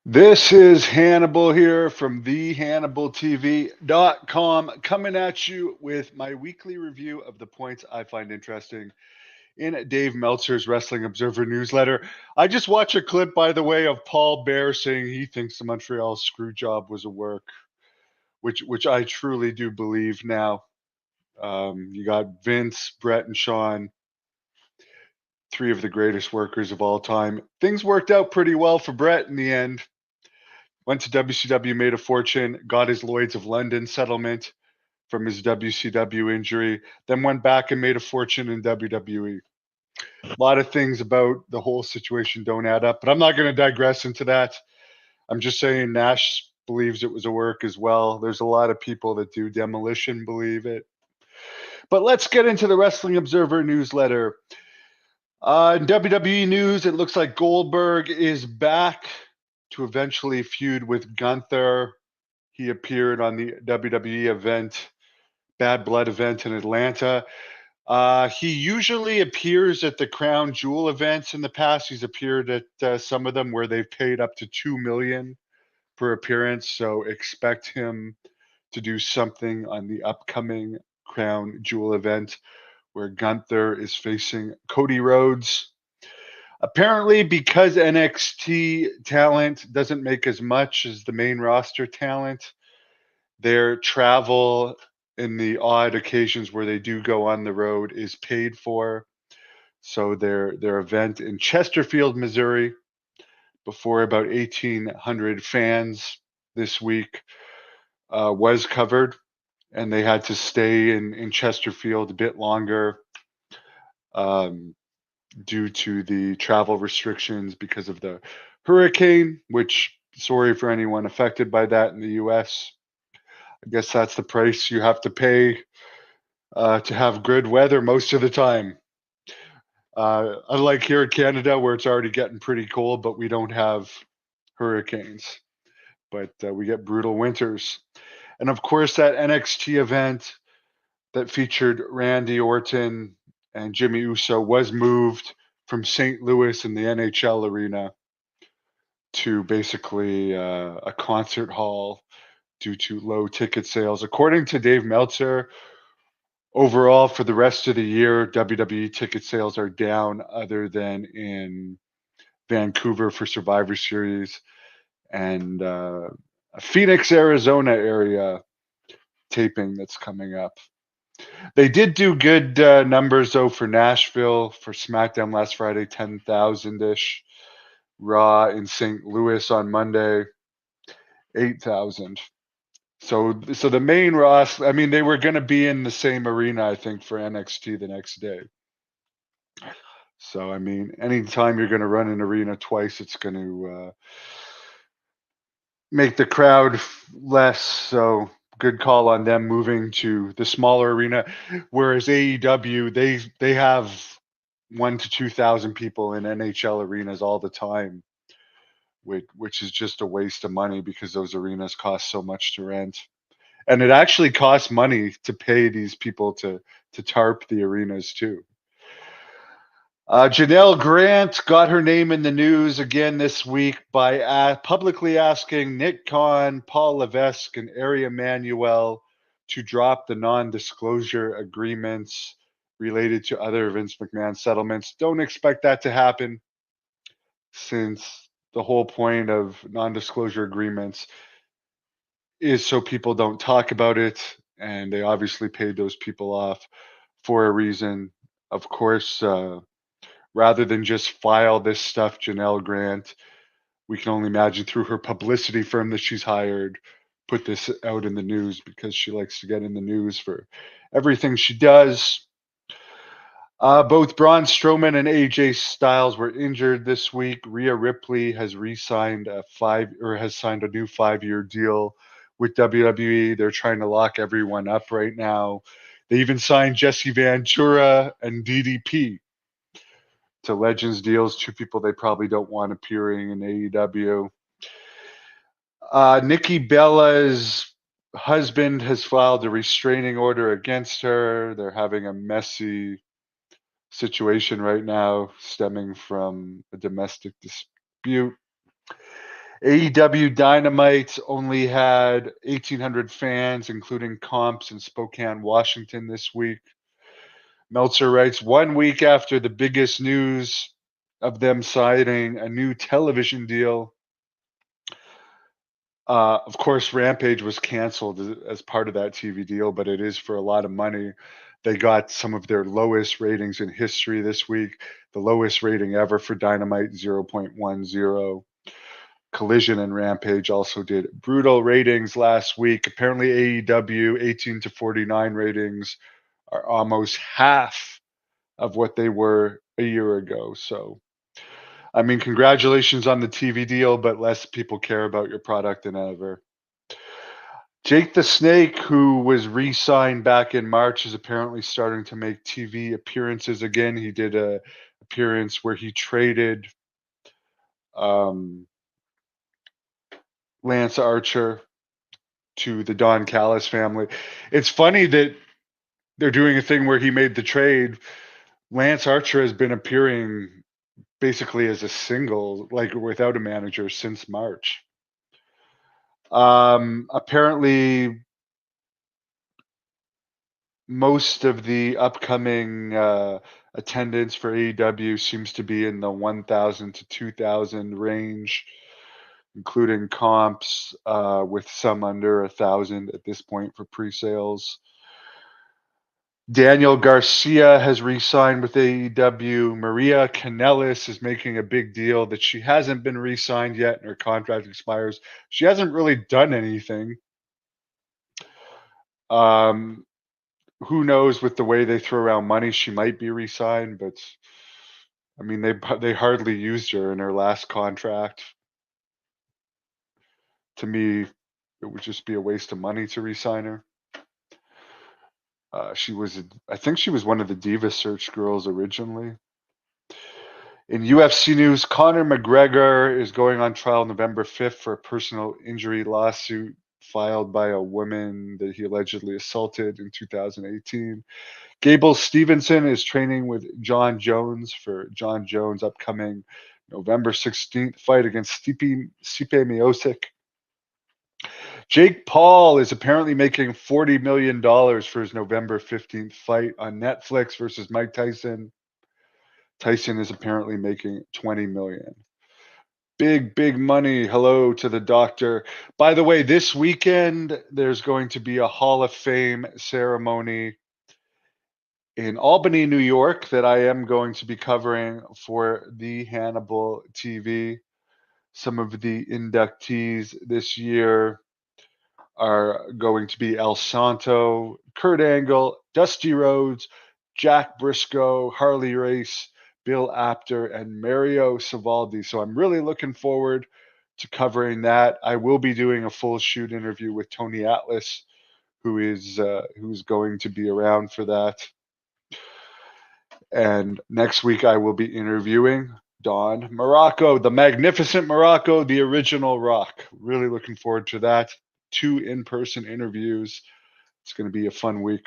This is Hannibal here from thehannibaltv.com coming at you with my weekly review of the points I find interesting in Dave Meltzer's Wrestling Observer newsletter. I just watched a clip, by the way, of Paul Bear saying he thinks the Montreal screw job was a work, which I truly do believe now. You got Vince, Brett, and Sean, three of the greatest workers of all time. Things worked out pretty well for Brett in the end. Went to WCW, made a fortune, got his Lloyds of London settlement from his WCW injury, then went back and made a fortune in WWE. A lot of things about the whole situation don't add up, but I'm not going to digress into that. I'm just saying Nash believes it was a work as well. There's a lot of people that do. Demolition believe it. But let's get into the Wrestling Observer newsletter. In WWE news, it looks like Goldberg is back to eventually feud with Gunther. He appeared on the WWE event, Bad Blood event in Atlanta. He usually appears at the Crown Jewel events in the past. He's appeared at some of them where they've paid up to $2 million per appearance. So expect him to do something on the upcoming Crown Jewel event where Gunther is facing Cody Rhodes. Apparently, because NXT talent doesn't make as much as the main roster talent, their travel in the odd occasions where they do go on the road is paid for. So their event in Chesterfield, Missouri, before about 1,800 fans this week, was covered, and they had to stay in Chesterfield a bit longer um, due to the travel restrictions because of the hurricane. Which, sorry for anyone affected by that in the U.S. I guess that's the price you have to pay to have good weather most of the time. Unlike here in Canada, where it's already getting pretty cold, but we don't have hurricanes, but we get brutal winters. And of course, that NXT event that featured Randy Orton and Jimmy Uso was moved from St. Louis in the NHL arena to basically a concert hall due to low ticket sales. According to Dave Meltzer, overall, for the rest of the year, WWE ticket sales are down, other than in Vancouver for Survivor Series and Phoenix, Arizona area taping that's coming up. They did do good numbers though for Nashville for SmackDown last Friday, 10,000 ish. Raw in St. Louis on Monday, 8,000. So the main Ross, I mean, they were going to be in the same arena, I think, for NXT the next day. So I mean, anytime you're going to run an arena twice, it's going to make the crowd less. So good call on them moving to the smaller arena. Whereas AEW, they have 1 to 2,000 people in NHL arenas all the time, which is just a waste of money because those arenas cost so much to rent. And it actually costs money to pay these people to tarp the arenas too. Janelle Grant got her name in the news again this week by publicly asking Nick Khan, Paul Levesque, and Ari Emanuel to drop the non-disclosure agreements related to other Vince McMahon settlements. Don't expect that to happen, since the whole point of non-disclosure agreements is so people don't talk about it, and they obviously paid those people off for a reason. Of course, rather than just file this stuff, Janelle Grant, we can only imagine through her publicity firm that she's hired, put this out in the news because she likes to get in the news for everything she does. Both Braun Strowman and AJ Styles were injured this week. Rhea Ripley has signed a new 5-year deal with WWE. They're trying to lock everyone up right now. They even signed Jesse Ventura and DDP to Legends deals, two people they probably don't want appearing in AEW. Nikki Bella's husband has filed a restraining order against her. They're having a messy situation right now stemming from a domestic dispute. AEW Dynamite only had 1,800 fans, including comps in Spokane, Washington this week. Meltzer writes, 1 week after the biggest news of them signing a new television deal, of course, Rampage was canceled as part of that TV deal, but it is for a lot of money. They got some of their lowest ratings in history this week, the lowest rating ever for Dynamite, 0.10. Collision and Rampage also did brutal ratings last week. Apparently, AEW 18 to 49 ratings are almost half of what they were a year ago. So, I mean, congratulations on the TV deal, but less people care about your product than ever. Jake the Snake, who was re-signed back in March, is apparently starting to make TV appearances again. He did a appearance where he traded um, Lance Archer to the Don Callis family. It's funny that they're doing a thing where he made the trade. Lance Archer has been appearing basically as a single, like without a manager, since March. Apparently, most of the upcoming attendance for AEW seems to be in the 1,000 to 2,000 range, including comps, with some under 1,000 at this point for pre-sales. Daniel Garcia has re-signed with AEW. Maria Kanellis is making a big deal that she hasn't been re-signed yet and her contract expires. She hasn't really done anything. Um, who knows, with the way they throw around money, she might be re-signed, but I mean, they hardly used her in her last contract. To me, it would just be a waste of money to re-sign her. I think she was one of the Diva Search girls originally. In UFC news, Conor McGregor is going on trial November 5th for a personal injury lawsuit filed by a woman that he allegedly assaulted in 2018. Gable Stevenson is training with John Jones for John Jones' upcoming November 16th fight against Stipe Miocic. Jake Paul is apparently making $40 million for his November 15th fight on Netflix versus Mike Tyson. Tyson is apparently making $20 million. Big money. Hello to the doctor. By the way, this weekend there's going to be a Hall of Fame ceremony in Albany, New York, that I am going to be covering for the Hannibal TV. Some of the inductees this year are going to be El Santo, Kurt Angle, Dusty Rhodes, Jack Briscoe, Harley Race, Bill Apter, and Mario Savaldi. So I'm really looking forward to covering that. I will be doing a full shoot interview with Tony Atlas, who's going to be around for that. And next week I will be interviewing Don Morocco, the magnificent Morocco, the original Rock. Really looking forward to that. 2 in-person interviews. It's going to be a fun week.